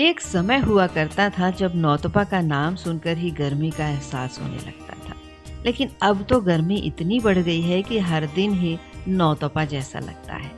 एक समय हुआ करता था जब नौतपा का नाम सुनकर ही गर्मी का एहसास होने लगता था। लेकिन अब तो गर्मी इतनी बढ़ गई है कि हर दिन ही नौतपा जैसा लगता है।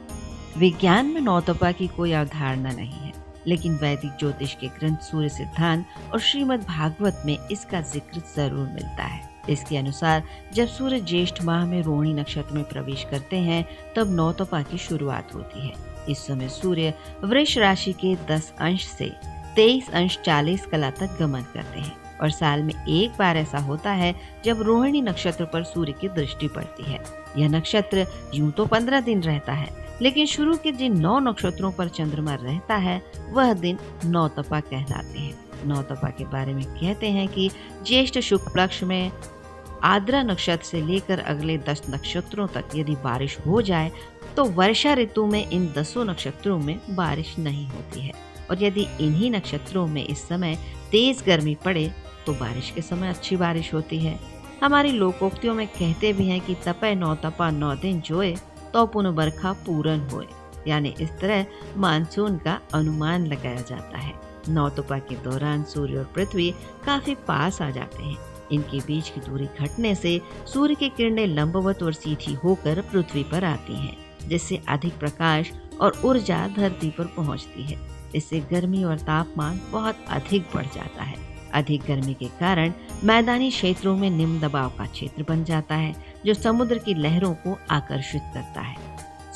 विज्ञान में नौतपा की कोई अवधारणा नहीं है, लेकिन वैदिक ज्योतिष के ग्रंथ सूर्य सिद्धांत और श्रीमद् भागवत में इसका जिक्र जरूर मिलता है। इसके अनुसार जब सूर्य ज्येष्ठ माह में रोहिणी नक्षत्र में प्रवेश करते हैं तब नौतपा की शुरुआत होती है। इस समय सूर्य वृष राशि के 10 अंश से 23 अंश 40 कला तक गमन करते हैं और साल में एक बार ऐसा होता है जब रोहिणी नक्षत्र पर सूर्य की दृष्टि पड़ती है। यह नक्षत्र यूं तो 15 दिन रहता है, लेकिन शुरू के जिन 9 नक्षत्रों पर चंद्रमा रहता है वह दिन नौतपा कहलाते हैं। नौतपा के बारे में कहते हैं कि ज्येष्ठ शुक्ल पक्ष में आद्रा नक्षत्र से लेकर अगले 10 नक्षत्रों तक यदि बारिश हो जाए तो वर्षा ऋतु में इन 10 नक्षत्रों में बारिश नहीं होती है, और यदि इन्हीं नक्षत्रों में इस समय तेज गर्मी पड़े तो बारिश के समय अच्छी बारिश होती है। हमारी लोकोक्तियों में कहते भी हैं कि तपय नौ तपा 9 दिन जोए तो पुन बरखा पूरन होए, यानी इस तरह मानसून का अनुमान लगाया जाता है। नौतपा के दौरान सूर्य और पृथ्वी काफी पास आ जाते हैं। इनके बीच की दूरी घटने से सूर्य की किरणें लंबवत और सीधी होकर पृथ्वी पर आती हैं, जिससे अधिक प्रकाश और ऊर्जा धरती पर पहुंचती है। इससे गर्मी और तापमान बहुत अधिक बढ़ जाता है। अधिक गर्मी के कारण मैदानी क्षेत्रों में निम्न दबाव का क्षेत्र बन जाता है, जो समुद्र की लहरों को आकर्षित करता है।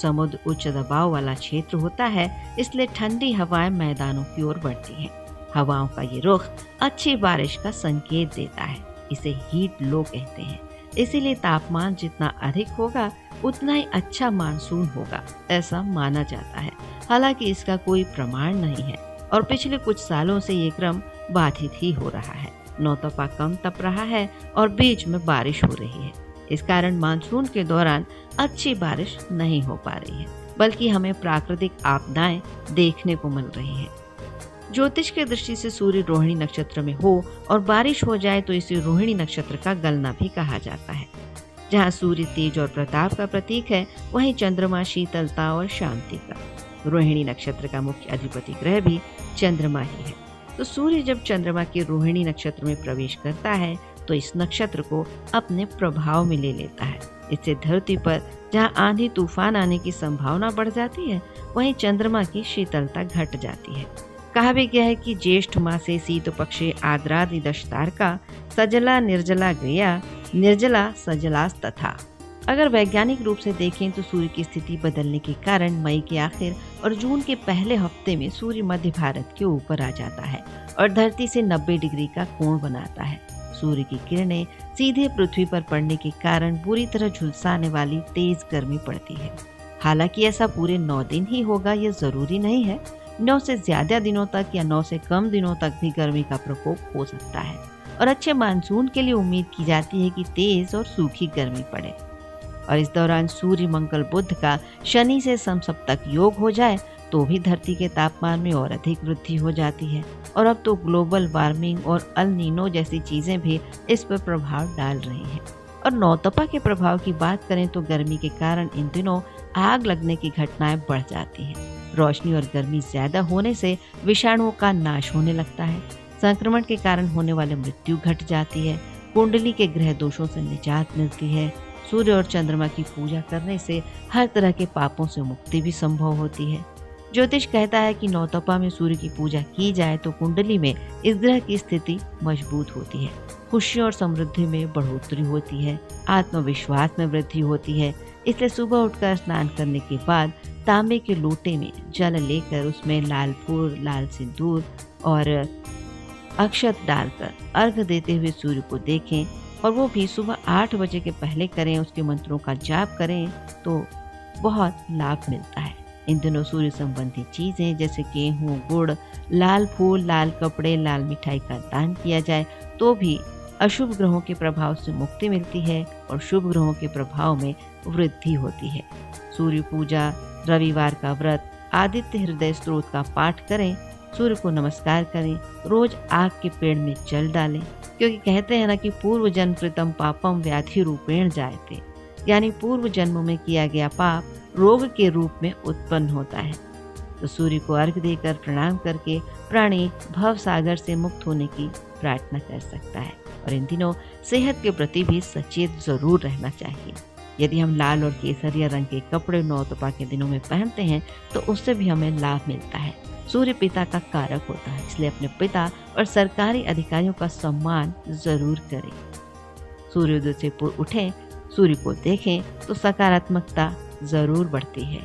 समुद्र उच्च दबाव वाला क्षेत्र होता है, इसलिए ठंडी हवाएं मैदानों की ओर बढ़ती हैं। हवाओं का ये रुख अच्छी बारिश का संकेत देता है। इसे हीट लो कहते हैं। इसीलिए तापमान जितना अधिक होगा उतना ही अच्छा मानसून होगा, ऐसा माना जाता है। हालांकि इसका कोई प्रमाण नहीं है और पिछले कुछ सालों से ये क्रम बाधित ही हो रहा है। नौतपा कम तप रहा है और बीच में बारिश हो रही है। इस कारण मानसून के दौरान अच्छी बारिश नहीं हो पा रही है, बल्कि हमें प्राकृतिक आपदाएं देखने को मिल रही है। ज्योतिष के दृष्टि से सूर्य रोहिणी नक्षत्र में हो और बारिश हो जाए तो इसे रोहिणी नक्षत्र का गलना भी कहा जाता है। जहाँ सूर्य तेज और प्रताप का प्रतीक है, वहीं चंद्रमा शीतलता और शांति का। रोहिणी नक्षत्र का मुख्य अधिपति ग्रह भी चंद्रमा ही है। तो सूर्य जब चंद्रमा के रोहिणी नक्षत्र में प्रवेश करता है तो इस नक्षत्र को अपने प्रभाव में ले लेता है। इससे धरती पर जहाँ आंधी तूफान आने की संभावना बढ़ जाती है, वहीं चंद्रमा की शीतलता घट जाती है। कहा भी गया है कि ज्येष्ठ मासे शीत पक्षे आद्रादि दशतार का सजला निर्जला गया निर्जला सजलास तथा। अगर वैज्ञानिक रूप से देखें तो सूर्य की स्थिति बदलने के कारण मई के आखिर और जून के पहले हफ्ते में सूर्य मध्य भारत के ऊपर आ जाता है और धरती से 90 डिग्री का कोण बनाता है। सूर्य की किरणें सीधे पृथ्वी पर पड़ने के कारण बुरी तरह झुलसाने वाली तेज गर्मी पड़ती है। हालांकि ऐसा पूरे 9 दिन ही होगा, यह जरूरी नहीं है। 9 से ज्यादा दिनों तक या 9 से कम दिनों तक भी गर्मी का प्रकोप हो सकता है और अच्छे मानसून के लिए उम्मीद की जाती है कि तेज और सूखी गर्मी पड़े। और इस दौरान सूर्य मंगल बुध का शनि से समसप्तक योग हो जाए तो भी धरती के तापमान में और अधिक वृद्धि हो जाती है। और अब तो ग्लोबल वार्मिंग और अल नीनो जैसी चीजें भी इस पर प्रभाव डाल रही हैं। और नौतपा के प्रभाव की बात करें तो गर्मी के कारण इन दिनों आग लगने की घटनाएं बढ़ जाती हैं। रोशनी और गर्मी ज्यादा होने से विषाणुओं का नाश होने लगता है। संक्रमण के कारण होने वाली मृत्यु घट जाती है। कुंडली के ग्रह दोषों से निजात मिलती है। सूर्य और चंद्रमा की पूजा करने से हर तरह के पापों से मुक्ति भी संभव होती है। ज्योतिष कहता है कि नौतपा में सूर्य की पूजा की जाए तो कुंडली में इस ग्रह की स्थिति मजबूत होती है, खुशी और समृद्धि में बढ़ोतरी होती है, आत्मविश्वास में वृद्धि होती है। इसलिए सुबह उठकर स्नान करने के बाद तांबे के लोटे में जल लेकर उसमें लाल फूल, लाल सिंदूर और अक्षत डालकर अर्घ देते हुए सूर्य को देखें, और वो भी सुबह 8 बजे के पहले करें। उसके मंत्रों का जाप करें तो बहुत लाभ मिलता है। इन दिनों सूर्य संबंधी चीजें जैसे गेहूं, गुड़, लाल फूल, लाल कपड़े, लाल मिठाई का दान किया जाए तो भी अशुभ ग्रहों के प्रभाव से मुक्ति मिलती है और शुभ ग्रहों के प्रभाव में वृद्धि होती है। सूर्य पूजा, रविवार का व्रत, आदित्य हृदय स्त्रोत का पाठ करें, सूर्य को नमस्कार करें, रोज आग के पेड़ में जल डालें, क्योंकि कहते हैं ना कि पूर्व जन्म कृतम पापम व्याधि रूपेण जायते, यानी पूर्व जन्म में किया गया पाप रोग के रूप में उत्पन्न होता है। तो सूर्य को अर्घ देकर प्रणाम करके प्राणी भव सागर से मुक्त होने की प्रार्थना कर सकता है। और इन दिनों सेहत के प्रति भी सचेत जरूर रहना चाहिए। यदि हम लाल और केसरिया रंग के कपड़े नौतपा के दिनों में पहनते हैं तो उससे भी हमें लाभ मिलता है। सूर्य पिता का कारक होता है, इसलिए अपने पिता और सरकारी अधिकारियों का सम्मान जरूर करें। सूर्योदय से पूर्व उठें, सूर्य को देखें तो सकारात्मकता जरूर बढ़ती है।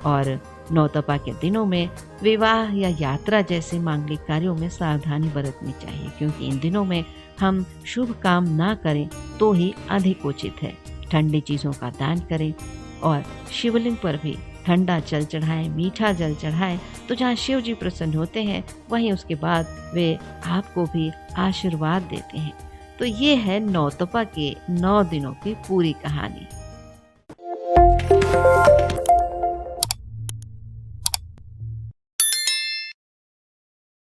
और नौतपा के दिनों में विवाह या यात्रा जैसे मांगलिक कार्यों में सावधानी बरतनी चाहिए, क्योंकि इन दिनों में हम शुभ काम ना करें तो ही अधिक उचित है। ठंडी चीज़ों का दान करें और शिवलिंग पर भी ठंडा जल चढ़ाएं, मीठा जल चढ़ाएं, तो जहाँ शिव जी प्रसन्न होते हैं वहीं उसके बाद वे आपको भी आशीर्वाद देते हैं। तो ये है नौतपा के 9 दिनों की पूरी कहानी।